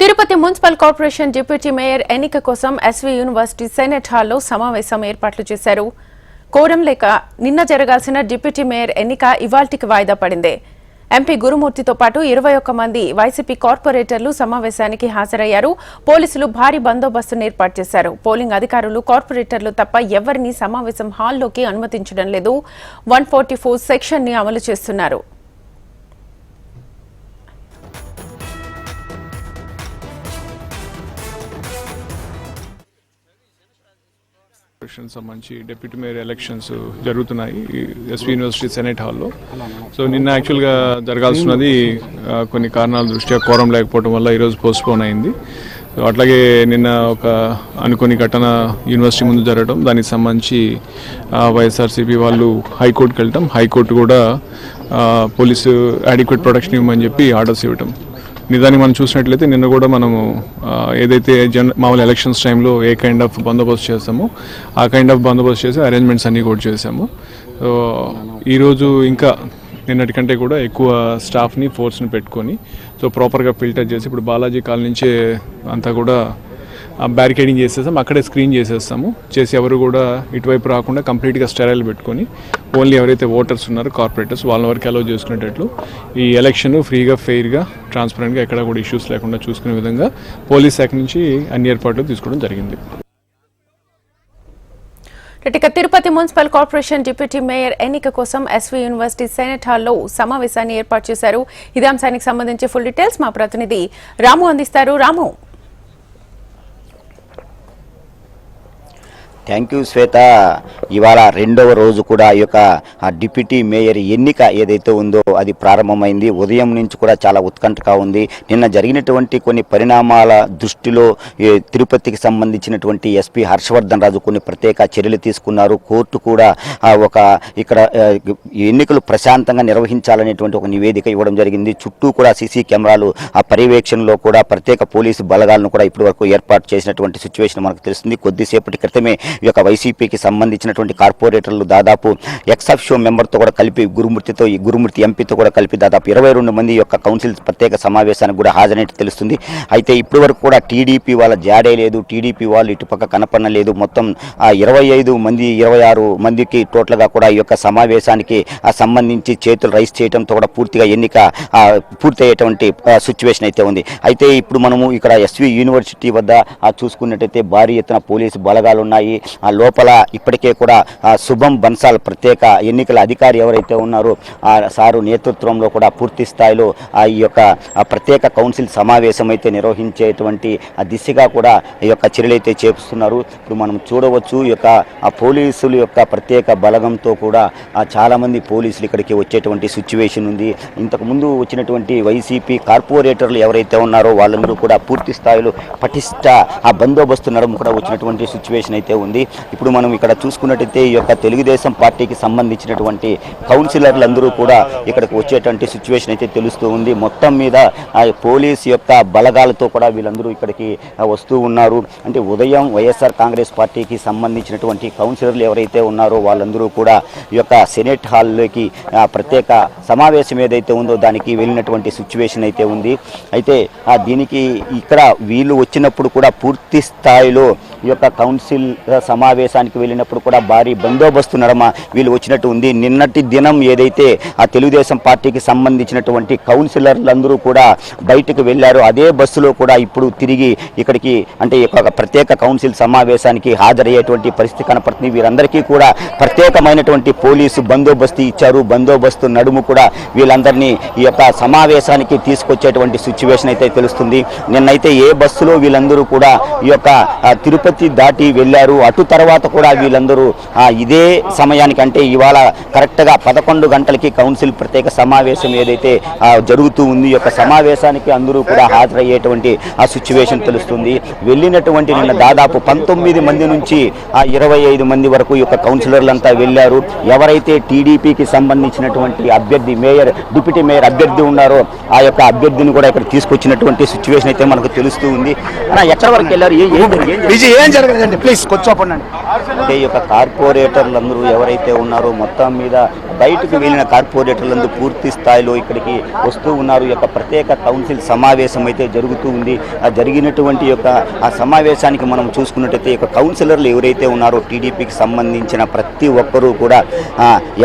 Tirupati municipal corporation deputy mayor ఎన్నిక కోసం SV university senate హాల్లో సమావేశం ఏర్పాట్లు చేశారు. కోరం లేక నిన్న జరగాల్సిన డిప్యూటీ మేయర్ ఎన్నిక ఇవాల్టికి వాయిదా పడింది. ఎంపీ గురుమూర్తితో పాటు 21 మంది వైసీపీ కార్పొరేటర్లు సమావేశానికి హాజరయ్యారు. పోలీసులు భారీ బందోబస్తును ఏర్పాటు చేశారు. పోలింగ్ అధికారులు కార్పొరేటర్లు తప్ప ఎవరిని సమావేశం హాల్లోకి అనుమతించడం లేదు. 144 సెక్షన్ ని అమలు చేస్తున్నారు. సంబంధించి డిప్యూటీ మేయర్ ఎలక్షన్స్ జరుగుతున్నాయి ఎస్వీ యూనివర్సిటీ సెనెట్ హాల్లో. సో నిన్న యాక్చువల్గా జరగాల్సినది కొన్ని కారణాల దృష్ట్యా కోరం లేకపోవడం వల్ల ఈరోజు పోస్ట్పోన్ అయింది. సో అట్లాగే నిన్న ఒక అనుకోని ఘటన యూనివర్సిటీ ముందు జరగడం, దానికి సంబంధించి వైఎస్ఆర్సీపీ వాళ్ళు హైకోర్టుకి వెళ్ళటం, హైకోర్టు కూడా పోలీసు అడిక్వేట్ ప్రొటెక్షన్ ఇవ్వమని చెప్పి ఆర్డర్స్ ఇవ్వటం. నిజానికి మనం చూసినట్లయితే నిన్న కూడా మనము ఏదైతే మామూలు ఎలక్షన్స్ టైంలో ఏ కైండ్ ఆఫ్ బందోబస్తు చేస్తామో ఆ కైండ్ ఆఫ్ బందోబస్తు చేసి అరేంజ్మెంట్స్ అన్నీ కూడా చేసాము. సో ఈరోజు ఇంకా నిన్నటి కంటే కూడా ఎక్కువ స్టాఫ్ని ఫోర్స్ని పెట్టుకొని సో ప్రాపర్గా ఫిల్టర్ చేసి ఇప్పుడు బాలాజీ కాలనీ నుంచే అంతా కూడా బ్యారికేడింగ్ చేసేస్తాం, అక్కడే స్క్రీన్ చేసేస్తాము. చేసి ఎవరు కూడా ఇటువైపు రాకుండా కంప్లీట్గా స్టెరైల్ పెట్టుకొని ఓన్లీ ఎవరైతే ఓటర్స్ ఉన్నారో కార్పొరేటర్స్ వాళ్ళ వరకు అలౌ చేసుకునేటట్లు ఈ ఎలక్షన్ ఫ్రీగా ఫెయిర్గా ట్రాన్స్పరెంట్గా ఎక్కడ కూడా ఇష్యూస్ లేకుండా చూసుకునే విధంగా పోలీస్ శాఖ నుంచి అన్ని ఏర్పాట్లు తీసుకోవడం జరిగింది. Tirupati municipal corporation deputy mayor ఎన్నిక కోసం ఎస్వీ యూనివర్సిటీ సెనెట్ హాల్లో సమావేశాన్ని ఏర్పాటు చేశారు. ఇదే అంశానికి సంబంధించి ఫుల్ డీటెయిల్స్ మా ప్రతినిధి రాము అందిస్తారు. రాము. థ్యాంక్ యూ శ్వేత. ఇవాళ రెండవ రోజు కూడా ఈ యొక్క డిప్యూటీ మేయర్ ఎన్నిక ఏదైతే ఉందో అది ప్రారంభమైంది. ఉదయం నుంచి కూడా చాలా ఉత్కంఠగా ఉంది. నిన్న జరిగినటువంటి కొన్ని పరిణామాల దృష్టిలో తిరుపతికి సంబంధించినటువంటి ఎస్పీ హర్షవర్ధన్ రాజు కొన్ని ప్రత్యేక చర్యలు తీసుకున్నారు. కోర్టు కూడా ఇక్కడ ఎన్నికలు ప్రశాంతంగా నిర్వహించాలనేటువంటి ఒక నివేదిక ఇవ్వడం జరిగింది. చుట్టూ కూడా సీసీ కెమెరాలు పర్యవేక్షణలో కూడా ప్రత్యేక పోలీసు బలగాలను కూడా ఇప్పటి వరకు ఏర్పాటు చేసినటువంటి సిచ్యువేషన్ మనకు తెలుస్తుంది. కొద్దిసేపటి క్రితమే ఈ యొక్క వైసీపీకి సంబంధించినటువంటి కార్పొరేటర్లు దాదాపు ఎక్సఫ్షో మెంబర్తో కూడా కలిపి గురుమూర్తి ఎంపీతో కూడా కలిపి దాదాపు 22 మంది యొక్క కౌన్సిల్ ప్రత్యేక సమావేశానికి కూడా హాజరైనట్టు తెలుస్తుంది. అయితే ఇప్పటి వరకు కూడా టీడీపీ వాళ్ళ జాడే లేదు, టీడీపీ వాళ్ళు ఇటుపక్క కనపడలేదు. మొత్తం 26 మందికి టోటల్గా కూడా ఈ యొక్క సమావేశానికి సంబంధించి చేతులు రైస్ చేయడంతో కూడా పూర్తిగా ఎన్నిక పూర్తయ్యేటువంటి సిచ్యువేషన్ అయితే ఉంది. అయితే ఇప్పుడు మనము ఇక్కడ ఎస్వీ యూనివర్సిటీ వద్ద చూసుకున్నట్టయితే భారీ ఎత్తున పోలీసు బలగాలు ఉన్నాయి. ఆ లోపల ఇప్పటికే కూడా శుభం బన్సాల్ ప్రత్యేక ఎన్నికల అధికారి ఎవరైతే ఉన్నారో ఆ సారు నేతృత్వంలో కూడా పూర్తి స్థాయిలో ఈ యొక్క ప్రత్యేక కౌన్సిల్ సమావేశం అయితే నిర్వహించేటువంటి దిశగా కూడా ఈ యొక్క చర్యలైతే చేపిస్తున్నారు. ఇప్పుడు మనం చూడవచ్చు ఈ యొక్క పోలీసుల యొక్క ప్రత్యేక బలగంతో కూడా చాలామంది పోలీసులు ఇక్కడికి వచ్చేటువంటి సిచ్యువేషన్ ఉంది. ఇంతకుముందు వచ్చినటువంటి వైసీపీ కార్పొరేటర్లు ఎవరైతే ఉన్నారో వాళ్ళందరూ కూడా పూర్తి స్థాయిలో పటిష్ట బందోబస్తు నడుము కూడా వచ్చినటువంటి సిచ్యువేషన్ అయితే ఉంది. ఇప్పుడు మనం ఇక్కడ చూసుకున్నట్టయితే ఈ యొక్క తెలుగుదేశం పార్టీకి సంబంధించినటువంటి కౌన్సిలర్లందరూ కూడా ఇక్కడికి వచ్చేటువంటి సిచ్యువేషన్ అయితే తెలుస్తూ ఉంది. మొత్తం మీద పోలీస్ యొక్క బలగాలతో కూడా వీళ్ళందరూ ఇక్కడికి వస్తూ ఉన్నారు. అంటే ఉదయం వైఎస్ఆర్ కాంగ్రెస్ పార్టీకి సంబంధించినటువంటి కౌన్సిలర్లు ఎవరైతే ఉన్నారో వాళ్ళందరూ కూడా ఈ యొక్క సెనెట్ హాల్లోకి ప్రత్యేక సమావేశం ఏదైతే ఉందో దానికి వెళ్ళినటువంటి సిచ్యువేషన్ అయితే ఉంది. అయితే దీనికి ఇక్కడ వీళ్ళు వచ్చినప్పుడు కూడా పూర్తి స్థాయిలో ఈ యొక్క కౌన్సిల్ సమావేశానికి వెళ్ళినప్పుడు కూడా భారీ బందోబస్తు నడమ వీళ్ళు వచ్చినట్టు ఉంది. నిన్నటి దినం ఏదైతే ఆ తెలుగుదేశం పార్టీకి సంబంధించినటువంటి కౌన్సిలర్లందరూ కూడా బయటకు వెళ్ళారో అదే బస్సులో కూడా ఇప్పుడు తిరిగి ఇక్కడికి అంటే ఒక ప్రత్యేక కౌన్సిల్ సమావేశానికి హాజరయ్యేటువంటి పరిస్థితి కనపడుతుంది. వీరందరికీ కూడా ప్రత్యేకమైనటువంటి పోలీసు బందోబస్తు ఇచ్చారు. బందోబస్తు నడుము కూడా వీళ్ళందరినీ ఈ యొక్క సమావేశానికి తీసుకొచ్చేటువంటి సిచ్యువేషన్ అయితే తెలుస్తుంది. నిన్నైతే ఏ బస్సులో వీళ్ళందరూ కూడా ఈ యొక్క తిరుపతి దాటి వెళ్ళారు. అటు తర్వాత కూడా వీళ్ళందరూ ఇదే సమయానికి అంటే ఇవాళ కరెక్ట్గా 11 గంటలకి కౌన్సిల్ ప్రత్యేక సమావేశం ఏదైతే జరుగుతూ ఉంది ఈ యొక్క సమావేశానికి అందరూ కూడా హాజరయ్యేటువంటి ఆ సిచ్యువేషన్ తెలుస్తుంది. వెళ్ళినటువంటి నిన్న దాదాపు 19 మంది నుంచి 25 మంది వరకు ఈ యొక్క కౌన్సిలర్లంతా వెళ్ళారు. ఎవరైతే టీడీపీకి సంబంధించినటువంటి అభ్యర్థి మేయర్ డిప్యూటీ మేయర్ అభ్యర్థి ఉన్నారో ఆ యొక్క అభ్యర్థిని కూడా ఇక్కడ తీసుకొచ్చినటువంటి సిచ్యువేషన్ అయితే మనకు తెలుస్తూ ఉంది. ఎక్కడి వరకు వెళ్ళారు, ఏం జరగలేదండి, ప్లీజ్ కొంచెం అంటే ఈ యొక్క కార్పొరేటర్లందరూ ఎవరైతే ఉన్నారో మొత్తం మీద బయటకు వెళ్ళిన కార్పొరేటర్లందరూ పూర్తి స్థాయిలో ఇక్కడికి వస్తూ ఉన్నారు. ఈ యొక్క ప్రత్యేక కౌన్సిల్ సమావేశం అయితే జరుగుతూ ఉంది. ఆ జరిగినటువంటి ఆ సమావేశానికి మనం చూసుకున్నట్టయితే ఈ కౌన్సిలర్లు ఎవరైతే ఉన్నారో టీడీపీకి సంబంధించిన ప్రతి ఒక్కరూ కూడా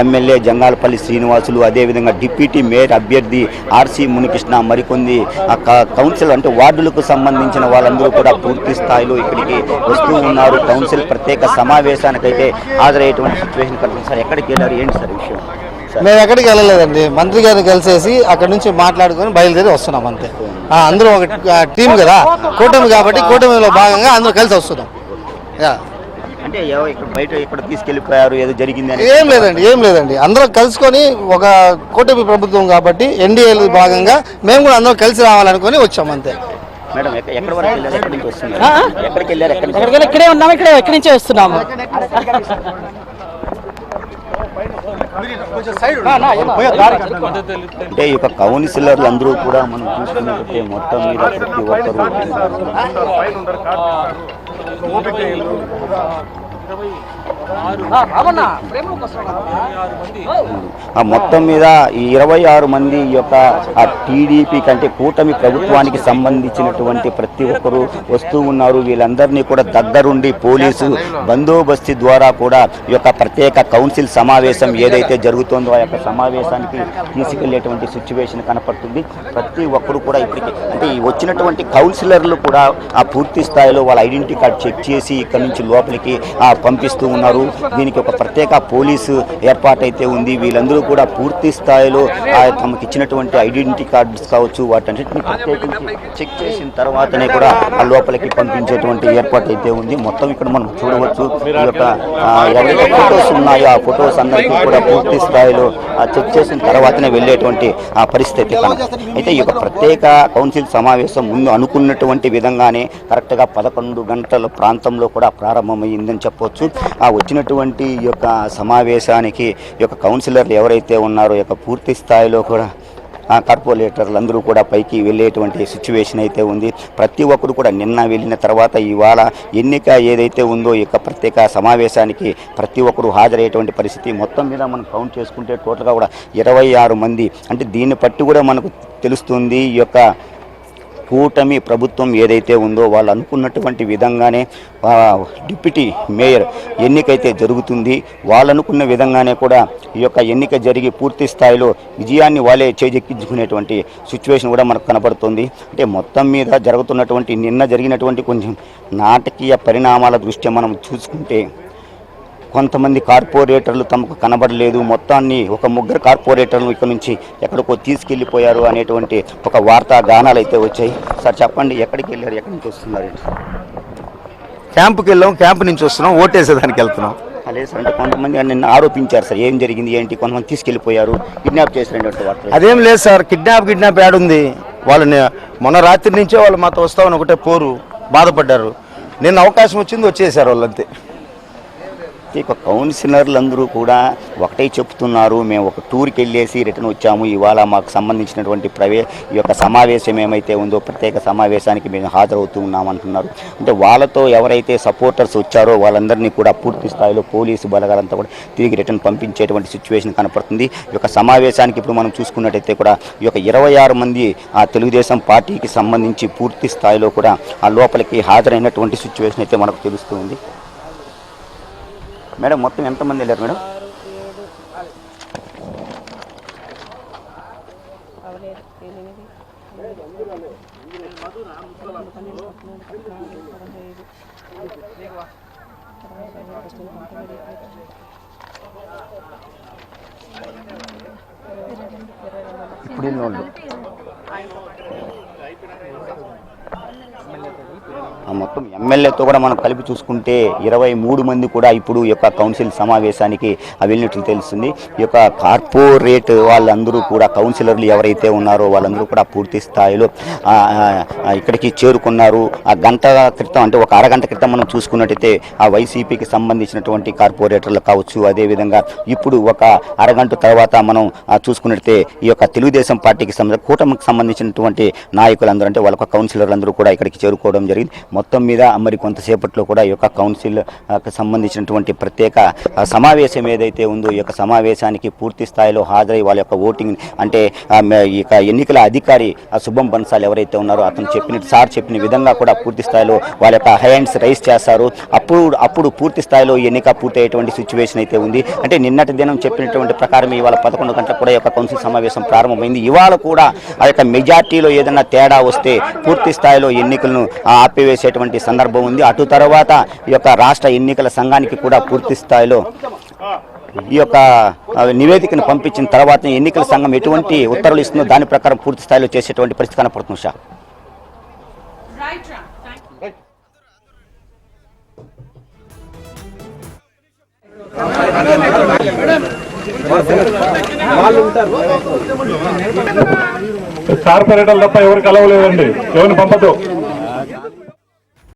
ఎమ్మెల్యే జంగాలపల్లి శ్రీనివాసులు, అదేవిధంగా డిప్యూటీ మేయర్ అభ్యర్థి ఆర్సీ మునికృష్ణ, మరికొన్ని కౌన్సిల్ అంటే వార్డులకు సంబంధించిన వాళ్ళందరూ కూడా పూర్తి స్థాయిలో ఇక్కడికి వస్తూ ఉన్నారు. కౌన్సిల్ ప్రత్యేక సమావేశానికైతే హాజరయ్యేటువంటి సిచ్యువేషన్ కనిపిస్తుంది. సార్ ఎక్కడికి వెళ్ళారు, ఏంటి సార్ విషయం? మేము ఎక్కడికి వెళ్ళలేదండి, మంత్రి గారిని కలిసేసి అక్కడ నుంచి మాట్లాడుకొని బయలుదేరి వస్తున్నాం అంతే. అందరూ ఒక టీం కదా, కూటమి కాబట్టి కూటమిలో భాగంగా అందరూ కలిసి వస్తున్నాం. అంటే ఇక్కడ బయట ఎక్కడ తీసుకెళ్లిపోయారు, ఏదో జరిగింది? ఏం లేదండి అందరూ కలుసుకొని ఒక కూటమి ప్రభుత్వం కాబట్టి ఎన్డీఏలో భాగంగా మేము కూడా అందరూ కలిసి రావాలనుకొని వచ్చాం అంతే. మేడం ఎక్కడి వరకు వెళ్ళారు, ఎక్కడి నుంచి వస్తున్నారు? ఎక్కడికి వెళ్ళారు? ఇక్కడే ఉన్నాము, ఇక్కడి నుంచే వస్తున్నాము. అంటే ఈ యొక్క కౌన్సిలర్లు అందరూ కూడా మనం చూసుకున్నట్టే మొత్తం మీద ప్రతి మొత్తం మీద ఈ 26 మంది ఈ యొక్క టీడీపీ కంటే కూటమి ప్రభుత్వానికి సంబంధించినటువంటి ప్రతి ఒక్కరూ వస్తూ ఉన్నారు. వీళ్ళందరినీ కూడా దగ్గరుండి పోలీసు బందోబస్తు ద్వారా కూడా ఈ యొక్క ప్రత్యేక కౌన్సిల్ సమావేశం ఏదైతే జరుగుతుందో ఆ యొక్క సమావేశానికి తీసుకెళ్లేటువంటి సిచ్యువేషన్ కనపడుతుంది. ప్రతి ఒక్కరు కూడా ఇప్పటికీ అంటే వచ్చినటువంటి కౌన్సిలర్లు కూడా ఆ పూర్తి స్థాయిలో వాళ్ళ ఐడెంటిటీ కార్డు చెక్ చేసి ఇక్కడ నుంచి లోపలికి పంపిస్తూ ఉన్నారు. దీనికి ఒక ప్రత్యేక పోలీసు ఏర్పాటైతే ఉంది. వీళ్ళందరూ కూడా పూర్తి స్థాయిలో తమకు ఇచ్చినటువంటి ఐడెంటిటీ కార్డ్స్ కావచ్చు వాటన్నిటిని ప్రత్యేకించి చెక్ చేసిన తర్వాతనే కూడా ఆ లోపలికి పంపించేటువంటి ఏర్పాటు అయితే ఉంది. మొత్తం ఇక్కడ మనం చూడవచ్చు ఈ యొక్క ఎవరైతే ఫొటోస్ ఉన్నాయో ఆ ఫొటోస్ అందరికీ కూడా పూర్తి స్థాయిలో చెక్ చేసిన తర్వాతనే వెళ్ళేటువంటి పరిస్థితి అయితే ఈ యొక్క ప్రత్యేక కౌన్సిల్ సమావేశం ముందు అనుకున్నటువంటి విధంగానే కరెక్ట్గా 11 గంటల ప్రాంతంలో కూడా ప్రారంభమైందని చెప్పవచ్చు. వచ్చినటువంటి ఈ యొక్క సమావేశానికి ఈ యొక్క కౌన్సిలర్లు ఎవరైతే ఉన్నారో ఈ యొక్క పూర్తి స్థాయిలో కూడా కార్పొరేటర్లు అందరూ కూడా పైకి వెళ్ళేటువంటి సిచ్యువేషన్ అయితే ఉంది. ప్రతి ఒక్కరు కూడా నిన్న వెళ్ళిన తర్వాత ఇవాళ ఎన్నిక ఏదైతే ఉందో ఈ యొక్క ప్రత్యేక సమావేశానికి ప్రతి ఒక్కరు హాజరయ్యేటువంటి పరిస్థితి. మొత్తం మీద మనం కౌంట్ చేసుకుంటే టోటల్గా కూడా 26 మంది. అంటే దీన్ని బట్టి కూడా మనకు తెలుస్తుంది ఈ యొక్క కూటమి ప్రభుత్వం ఏదైతే ఉందో వాళ్ళు అనుకున్నటువంటి విధంగానే డిప్యూటీ మేయర్ ఎన్నికైతే జరుగుతుంది. వాళ్ళు అనుకున్న విధంగానే కూడా ఈ యొక్క ఎన్నిక జరిగి పూర్తి స్థాయిలో విజయాన్ని వాళ్ళే చేజెక్కించుకునేటువంటి సిచ్యువేషన్ కూడా మనకు కనబడుతుంది. అంటే మొత్తం మీద జరుగుతున్నటువంటి నిన్న జరిగినటువంటి కొంచెం నాటకీయ పరిణామాల దృష్ట్యా మనం చూసుకుంటే కొంతమంది కార్పొరేటర్లు తమకు కనబడలేదు, మొత్తాన్ని ఒక 3 కార్పొరేటర్లు ఇక్కడ నుంచి ఎక్కడికో తీసుకెళ్ళిపోయారు అనేటువంటి ఒక వార్తా గానాలు అయితే వచ్చాయి. సార్ చెప్పండి ఎక్కడికి వెళ్ళారు, ఎక్కడి నుంచి వస్తున్నారు? క్యాంపుకి వెళ్ళాం, క్యాంపు నుంచి వస్తున్నాం, ఓటేసేదానికి వెళ్తున్నాం. లేదు సార్, అంటే కొంతమంది నిన్న ఆరోపించారు సార్, ఏం జరిగింది ఏంటి, కొంతమంది తీసుకెళ్ళిపోయారు, కిడ్నాప్ చేసినటువంటి వార్త. అదేం లేదు సార్, కిడ్నాప్ యాడుంది? వాళ్ళని మొన్న రాత్రి నుంచే వాళ్ళు మాతో వస్తామని ఒకటే పోరు బాధపడ్డారు. నిన్న అవకాశం వచ్చింది వచ్చేసారు వాళ్ళంతే. ఇక కౌన్సిలర్లు అందరూ కూడా ఒకటే చెప్తున్నారు, మేము ఒక టూర్కి వెళ్ళేసి రిటర్న్ వచ్చాము, ఇవాళ మాకు సంబంధించినటువంటి ఈ యొక్క సమావేశం ఏమైతే ఉందో ప్రత్యేక సమావేశానికి మేము హాజరవుతూ ఉన్నామంటున్నారు. అంటే వాళ్ళతో ఎవరైతే సపోర్టర్స్ వచ్చారో వాళ్ళందరినీ కూడా పూర్తి స్థాయిలో పోలీసు బలగాలంతా కూడా తిరిగి రిటర్న్ పంపించేటువంటి సిచ్యువేషన్ కనపడుతుంది. ఈ యొక్క సమావేశానికి ఇప్పుడు మనం చూసుకున్నట్టయితే కూడా ఈ యొక్క 26 మంది తెలుగుదేశం పార్టీకి సంబంధించి పూర్తి స్థాయిలో కూడా ఆ లోపలికి హాజరైనటువంటి సిచ్యువేషన్ అయితే మనకు తెలుస్తుంది. మేడం మొత్తం ఎంతమంది వెళ్ళారు మేడం? ఇప్పుడు మొత్తం ఎమ్మెల్యేతో కూడా మనం కలిపి చూసుకుంటే 23 మంది కూడా ఇప్పుడు ఈ యొక్క కౌన్సిల్ సమావేశానికి వెళ్ళినట్లు తెలుస్తుంది. ఈ యొక్క కార్పొరేట్ వాళ్ళందరూ కూడా కౌన్సిలర్లు ఎవరైతే ఉన్నారో వాళ్ళందరూ కూడా పూర్తి స్థాయిలో ఇక్కడికి చేరుకున్నారు. ఆ గంట క్రితం అంటే ఒక అరగంట క్రితం మనం చూసుకున్నట్టయితే ఆ వైసీపీకి సంబంధించినటువంటి కార్పొరేటర్లు కావచ్చు, అదేవిధంగా ఇప్పుడు ఒక అరగంట తర్వాత మనం చూసుకున్నట్టయితే ఈ యొక్క తెలుగుదేశం పార్టీకి కూటమికి సంబంధించినటువంటి నాయకులందరూ అంటే వాళ్ళ కౌన్సిలర్లందరూ కూడా ఇక్కడికి చేరుకోవడం జరిగింది. మొత్తం మీద మరి కొంతసేపట్లో కూడా ఈ యొక్క కౌన్సిల్ సంబంధించినటువంటి ప్రత్యేక సమావేశం ఏదైతే ఉందో ఈ యొక్క సమావేశానికి పూర్తి స్థాయిలో హాజరై వాళ్ళ యొక్క ఓటింగ్ అంటే ఈ యొక్క ఎన్నికల అధికారి శుభం బన్సాల్ ఎవరైతే ఉన్నారో అతను చెప్పిన విధంగా కూడా పూర్తి స్థాయిలో వాళ్ళ యొక్క హ్యాండ్స్ రైస్ చేస్తారు. అప్పుడు పూర్తి స్థాయిలో ఎన్నిక పూర్తయ్యేటువంటి సిచ్యువేషన్ అయితే ఉంది. అంటే నిన్నటి దినం చెప్పినటువంటి ప్రకారం ఇవాళ 11 గంటలకు కూడా ఈ యొక్క కౌన్సిల్ సమావేశం ప్రారంభమైంది. ఇవాళ కూడా ఆ యొక్క మెజార్టీలో ఏదైనా తేడా వస్తే పూర్తి స్థాయిలో ఎన్నికలను ఆపివేసేటువంటి సందర్భం ఉంది. అటు తర్వాత ఈ యొక్క రాష్ట్ర ఎన్నికల సంఘానికి కూడా పూర్తి స్థాయిలో ఈ యొక్క నివేదికను పంపించిన తర్వాత ఎన్నికల సంఘం ఎటువంటి ఉత్తర్వులు ఇస్తుందో దాని ప్రకారం పూర్తి స్థాయిలో చేసేటువంటి పరిస్థితి కనపడుతుంది. షా సార్ పర్యటన తప్ప ఎవరు కలవలేదండి, ఎవరిని పంపదు.